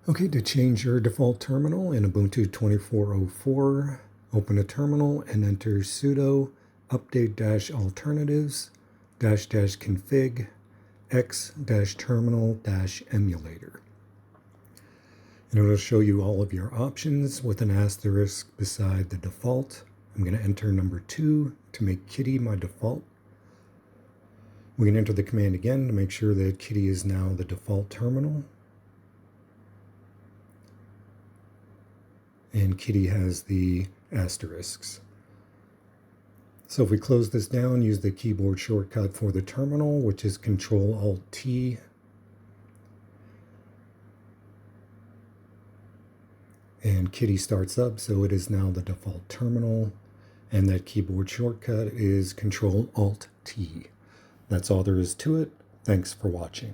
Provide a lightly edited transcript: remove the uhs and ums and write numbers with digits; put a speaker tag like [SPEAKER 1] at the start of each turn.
[SPEAKER 1] Okay, to change your default terminal in Ubuntu 24.04, open a terminal and enter sudo update-alternatives-config x-terminal-emulator. And it'll show you all of your options with an asterisk beside the default. I'm going to enter number 2 to make Kitty my default. We can enter the command again to make sure that Kitty is now the default terminal. And Kitty has the asterisks. So if we close this down, use the keyboard shortcut for the terminal, which is Control-Alt-T. And Kitty starts up, so it is now the default terminal. And that keyboard shortcut is Control-Alt-T. That's all there is to it. Thanks for watching.